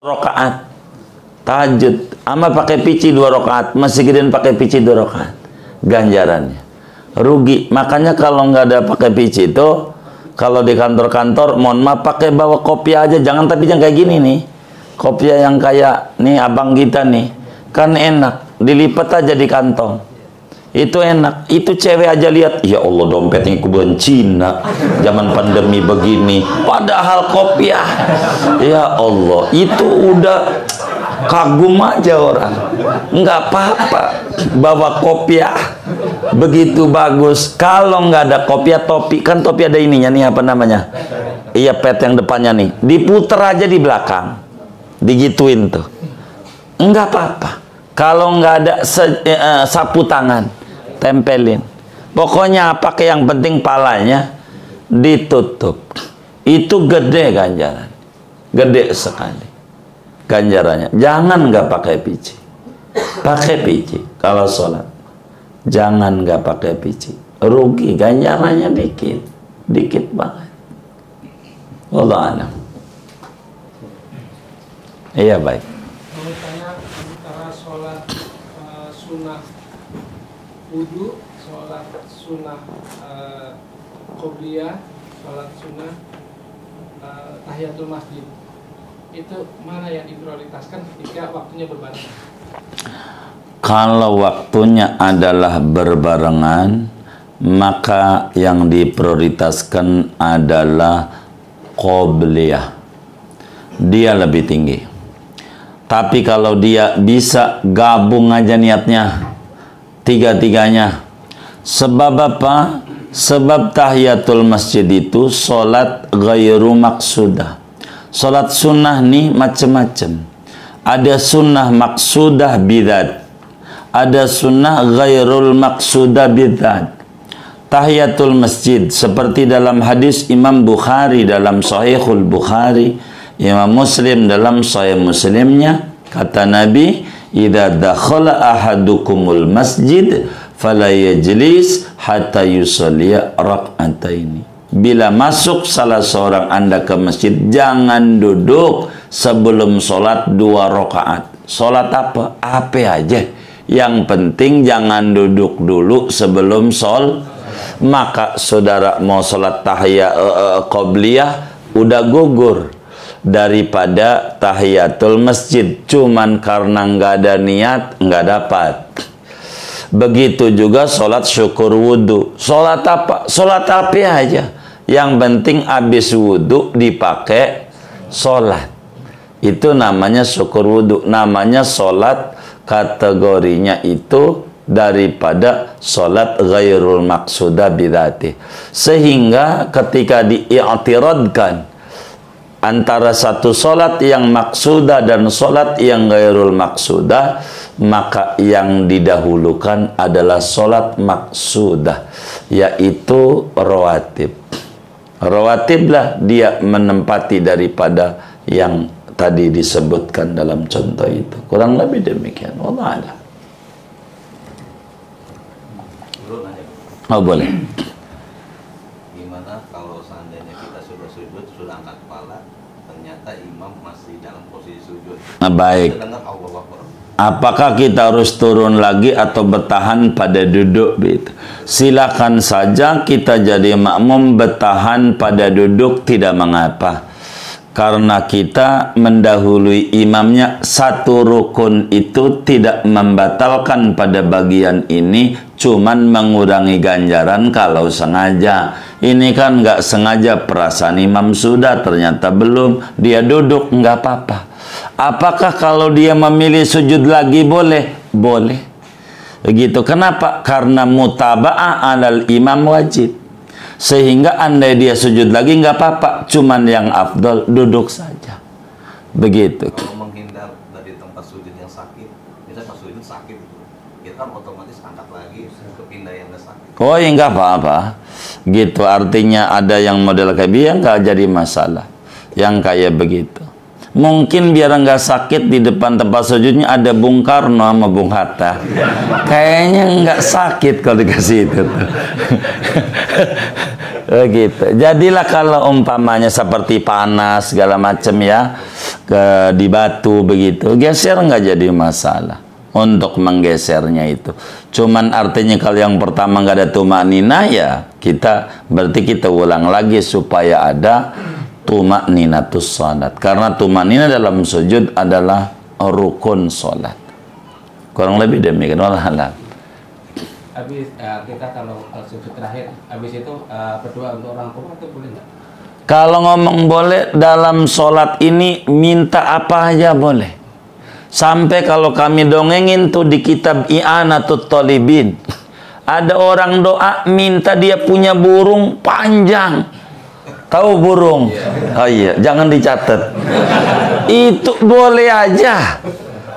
rakaat tahajud ama pakai pici 2 rakaat, masih gedean pakai pici 2 rakaat, ganjarannya rugi. Makanya kalau nggak ada pakai pici itu, kalau di kantor-kantor mohon maaf pakai bawa kopiah aja, jangan kayak gini nih, kopiah yang kayak nih abang kita nih kan enak, dilipat aja di kantong itu enak. Itu cewek aja lihat, ya Allah dompetnya kuburan Cina zaman pandemi begini, padahal kopiah, ya Allah itu udah kagum aja orang. Nggak apa-apa bawa kopiah begitu bagus. Kalau nggak ada kopiah, topi kan, topi ada ininya nih, apa namanya, iya, pet yang depannya nih, diputer aja di belakang, digituin tuh, nggak apa-apa. Kalau nggak ada sapu tangan, tempelin. Pokoknya pakai, yang penting palanya ditutup. Itu gede ganjaran, gede sekali ganjarannya. Jangan nggak pakai pici, pakai pici kalau sholat. Jangan nggak pakai pici, rugi, ganjarannya dikit, dikit banget. Wallahu a'lam. Iya, baik. Mau tanya antara sholat sunnah wudu, sholat sunnah qobliyah, sholat sunnah tahiyatul masjid, itu mana yang diprioritaskan ketika waktunya berbarengan? Kalau waktunya adalah berbarengan, maka yang diprioritaskan adalah qobliyah, dia lebih tinggi. Tapi kalau dia bisa gabung aja niatnya tiga-tiganya. Sebab apa? Sebab tahiyatul masjid itu sholat ghairu maksudah. Sholat sunnah nih macam-macam. Ada sunnah maksudah bidzat, ada sunnah ghairul maksudah bidzat. Tahiyatul masjid seperti dalam hadis Imam Bukhari dalam Sahihul Bukhari, Imam Muslim dalam Sahih Muslimnya, kata Nabi, idza dakhala ahadukumul masjid fala yajlis hatta yusalliya rak'ataini. Bila masuk salah seorang Anda ke masjid, jangan duduk sebelum sholat 2 rakaat. Sholat apa? Apa aja, yang penting jangan duduk dulu sebelum sholat. Maka saudara mau sholat tahiyat qobliyah udah gugur daripada tahiyatul masjid, cuman karena nggak ada niat nggak dapat. Begitu juga sholat syukur wudhu. Sholat apa? Sholat apa aja, yang penting habis wudhu dipakai sholat. Itu namanya syukur wudhu, namanya sholat. Kategorinya itu daripada sholat ghairul maksudah bidzati. Sehingga ketika diiktiradkan antara satu sholat yang maksudah dan sholat yang ghairul maksudah, maka yang didahulukan adalah sholat maksudah, yaitu rawatib. Rawatiblah dia menempati daripada yang tadi disebutkan dalam contoh itu. Kurang lebih demikian. Wallah a'lam. Oh, boleh. Gimana kalau seandainya kita sudah sujud, sudah angkat kepala, ternyata imam masih dalam posisi sujud? Nah, baik. Apakah kita harus turun lagi atau bertahan pada duduk? Gitu. Silakan saja kita jadi makmum bertahan pada duduk, tidak mengapa. Karena kita mendahului imamnya, satu rukun itu tidak membatalkan pada bagian ini, cuman mengurangi ganjaran kalau sengaja. Ini kan nggak sengaja, perasaan imam sudah, ternyata belum, dia duduk, nggak apa-apa. Apakah kalau dia memilih sujud lagi boleh? Boleh. Begitu. Kenapa? Karena mutaba'ah alal imam wajib. Sehingga andai dia sujud lagi nggak apa-apa, cuman yang afdal duduk saja. Begitu. Kalau menghindar dari tempat sujud yang sakit, misalnya pas sujud sakit itu, kita otomatis angkat lagi ke pindah yang nggak sakit. Oh ya nggak apa-apa. Gitu, artinya ada yang model kayak dia nggak jadi masalah. Yang kayak begitu. Mungkin biar nggak sakit, di depan tempat sujudnya ada Bung Karno sama Bung Hatta. Kayaknya nggak sakit kalau dikasih itu. Begitu. Jadilah kalau umpamanya seperti panas segala macam ya, di batu begitu, geser nggak jadi masalah untuk menggesernya itu. Cuman artinya kalau yang pertama nggak ada tumakninah, ya berarti kita ulang lagi supaya ada tumakninatus salat, karena tumakninah dalam sujud adalah rukun salat. Kurang lebih demikian. Wallahu. Habis kita kalau sujud terakhir, habis itu berdoa untuk orang tua itu boleh nggak? Kalau ngomong boleh, dalam sholat ini minta apa aja boleh. Sampai kalau kami dongengin tuh di kitab I'anatut Thalibin, ada orang doa minta dia punya burung panjang. Tahu burung? Oh iya, jangan dicatat. Itu boleh aja.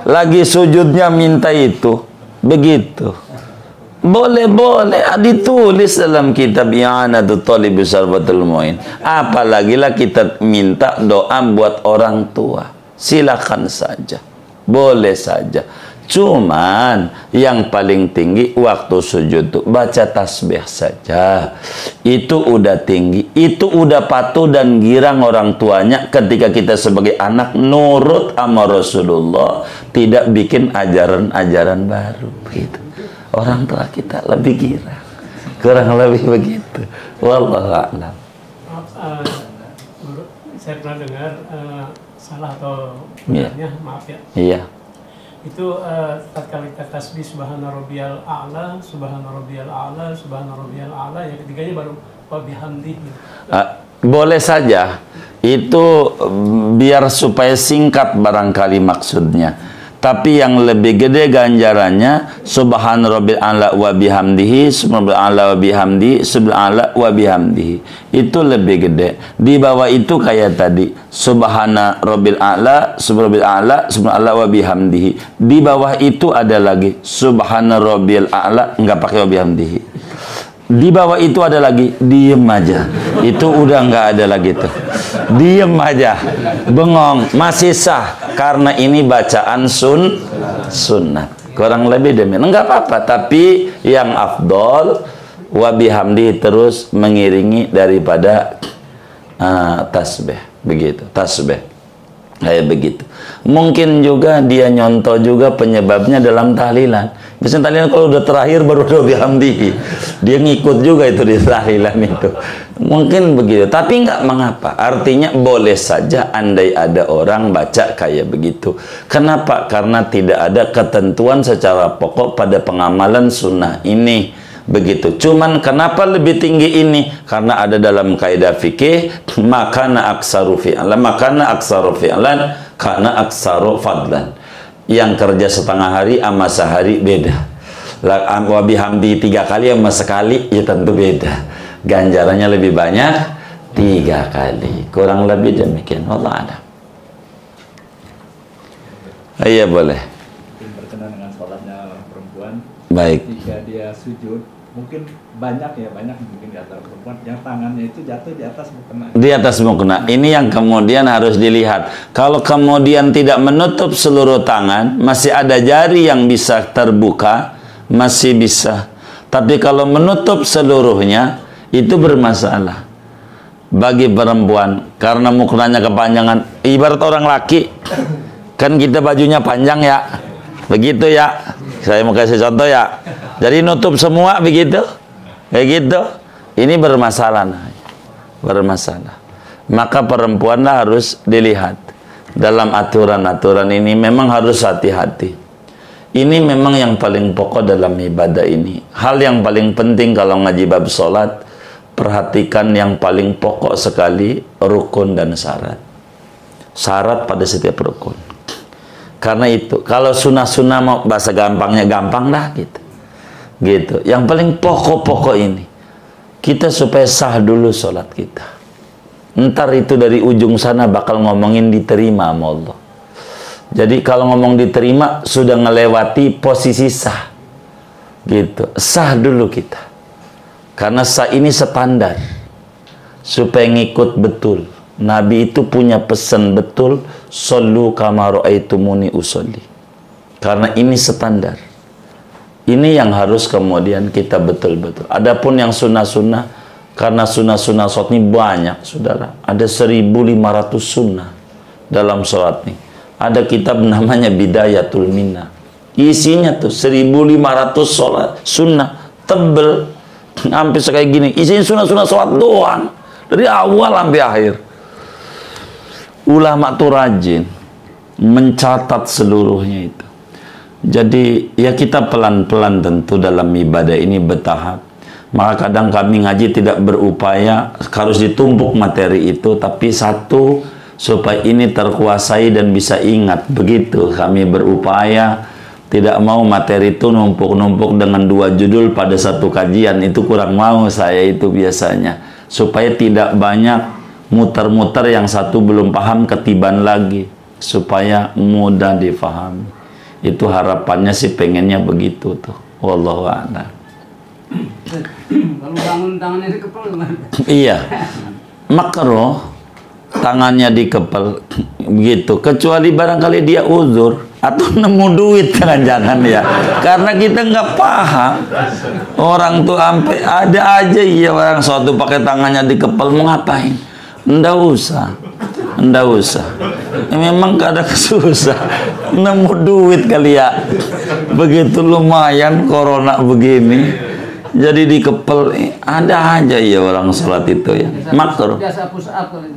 Lagi sujudnya minta itu. Begitu. Boleh, ditulis dalam kitab I'anatut Thalib Sarfatul Mu'in. Apalagi lah kita minta doa buat orang tua. Silakan saja. Boleh saja. Cuman yang paling tinggi waktu sujud tuh baca tasbih saja. Itu udah tinggi. Itu udah patuh dan girang orang tuanya ketika kita sebagai anak nurut sama Rasulullah, tidak bikin ajaran-ajaran baru gitu. Orang tua kita lebih girang, kurang lebih begitu. Wallahu a'lam. Saya pernah dengar salah atau benarnya, maaf ya. Iya. Itu tatkala kita tasbih subhana rabbiyal a'la, subhana rabbiyal a'la, subhana rabbiyal a'la, yang ketiganya baru wa bihamdihi. Boleh saja. Itu biar supaya singkat barangkali maksudnya. Tapi yang lebih gede ganjarannya subhana rabbil a'la wa bihamdihi, subhanallah a'la wa bihamdihi, subhanallah wa bihamdihi. Itu lebih gede. Di bawah itu kayak tadi subhana rabbil a'la, subhanallah wa bihamdihi. Di bawah itu ada lagi subhana rabbil a'la, enggak pakai wa bihamdihi. Di bawah itu ada lagi, diem aja. Itu udah nggak ada lagi tuh. Diem aja, bengong, masih sah karena ini bacaan sunnah. Kurang lebih demikian. Enggak apa-apa, tapi yang afdol wa bihamdi terus mengiringi daripada tasbih, begitu. Tasbih kayak begitu. Mungkin juga dia nyontoh juga penyebabnya dalam tahlilan. Misalnya tahlilan kalau udah terakhir baru doa bihamdihi, dia ngikut juga itu di tahlilan itu. Mungkin begitu, tapi nggak mengapa. Artinya boleh saja andai ada orang baca kayak begitu. Kenapa? Karena tidak ada ketentuan secara pokok pada pengamalan sunnah ini. Begitu. Cuman kenapa lebih tinggi ini? Karena ada dalam kaidah fikih, makana aksaru fi'lan, makana aksaru fi'lan, karena aksaru fadlan. Yang kerja setengah hari sama sehari beda. Wa bihamdi 3 kali sama sekali ya tentu beda. Ganjarannya lebih banyak 3 kali. Kurang lebih demikian. Wallah a'lam. Iya boleh. Berkenaan dengan sholatnya perempuan. Baik. Jika dia sujud, mungkin banyak mungkin di antara perempuan yang tangannya itu jatuh di atas mukena. Di atas mukena. Ini yang kemudian harus dilihat. Kalau kemudian tidak menutup seluruh tangan, masih ada jari yang bisa terbuka, masih bisa. Tapi kalau menutup seluruhnya, itu bermasalah bagi perempuan karena mukenanya kepanjangan. Ibarat orang laki, kan kita bajunya panjang ya, begitu ya. Saya mau kasih contoh ya. Jadi nutup semua begitu, kayak gitu. Ini bermasalah, Maka perempuanlah harus dilihat dalam aturan-aturan ini. Memang harus hati-hati. Ini memang yang paling pokok dalam ibadah ini. Hal yang paling penting kalau ngaji bab sholat, perhatikan yang paling pokok sekali, rukun dan syarat. Syarat pada setiap rukun. Karena itu, kalau sunnah-sunnah mau bahasa gampangnya gampang dah gitu. Gitu. Yang paling pokok-pokok ini, kita supaya sah dulu sholat kita. Ntar itu dari ujung sana bakal ngomongin diterima sama Allah. Jadi kalau ngomong diterima sudah ngelewati posisi sah. Gitu. Sah dulu kita. Karena sah ini standar. Supaya ngikut betul. Nabi itu punya pesan betul, shollu kama ra'aitumuni usolli. Karena ini standar. Ini yang harus kemudian kita betul-betul. Adapun yang sunnah-sunnah, karena sunnah-sunnah sholat ini banyak, saudara. Ada 1.500 sunnah. dalam sholat nih. Ada kitab namanya Bidayatul Minna. Isinya tuh 1500 sholat sunnah, tebel, sampai kayak gini. Isinya sunnah-sunnah sholat doang, dari awal sampai akhir. Ulama tuh rajin mencatat seluruhnya itu. Jadi ya kita pelan-pelan tentu dalam ibadah ini bertahap. Maka kadang kami ngaji tidak berupaya harus ditumpuk materi itu, tapi satu supaya ini terkuasai dan bisa ingat. Begitu kami berupaya, tidak mau materi itu numpuk-numpuk dengan 2 judul pada satu kajian. Itu kurang mau saya itu biasanya, supaya tidak banyak muter-muter yang satu belum paham ketiban lagi, supaya mudah difahami. Itu harapannya sih, pengennya begitu tuh. Wallahu a'lam. Kalau bangun tangannya dikepel gimana? Iya, makruh tangannya dikepel begitu, kecuali barangkali dia uzur atau nemu duit, jangan ya, karena kita nggak paham. Orang tuh sampai ada aja ya orang suatu pakai tangannya dikepel, mau ngapain? Nggak usah. Memang kadang susah nemu duit kali ya, begitu lumayan corona begini, jadi dikepel. Ada aja ya orang sholat itu ya, makruh.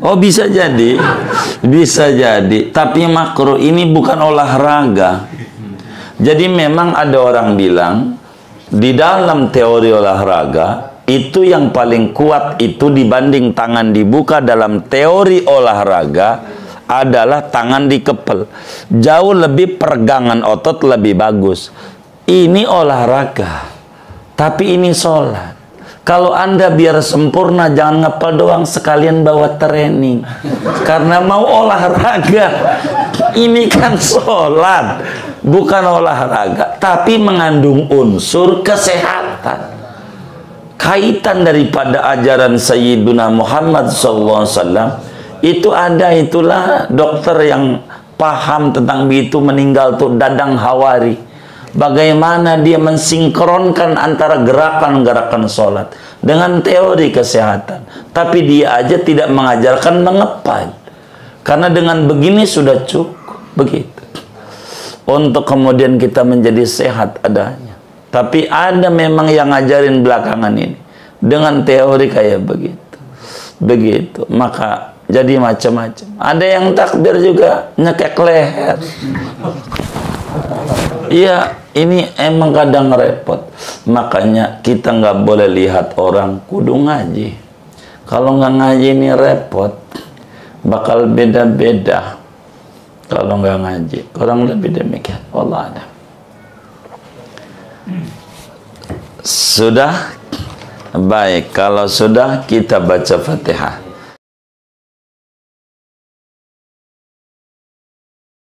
Oh bisa jadi, tapi makruh ini bukan olahraga. Jadi memang ada orang bilang di dalam teori olahraga itu yang paling kuat itu dibanding tangan dibuka dalam teori olahraga adalah tangan dikepel. Jauh lebih pergangan otot lebih bagus. Ini olahraga, tapi ini sholat. Kalau Anda biar sempurna jangan ngepel doang, sekalian bawa training. Karena mau olahraga. Ini kan sholat, bukan olahraga, tapi mengandung unsur kesehatan. Kaitan daripada ajaran Sayyiduna Muhammad SAW itu ada, itulah dokter yang paham tentang itu meninggal tuh, Dadang Hawari. Bagaimana dia mensinkronkan antara gerakan-gerakan sholat dengan teori kesehatan, tapi dia aja tidak mengajarkan mengepal, karena dengan begini sudah cukup begitu untuk kemudian kita menjadi sehat adanya. Tapi ada memang yang ngajarin belakangan ini dengan teori kayak begitu, maka jadi macam-macam. Ada yang takbir juga nyekek leher. Iya, ini emang kadang repot. Makanya kita nggak boleh lihat orang kudu ngaji. Kalau nggak ngaji ini repot, bakal beda-beda. Kalau nggak ngaji, kurang lebih demikian. Allah ada. Sudah? Baik, kalau sudah kita baca Fatihah.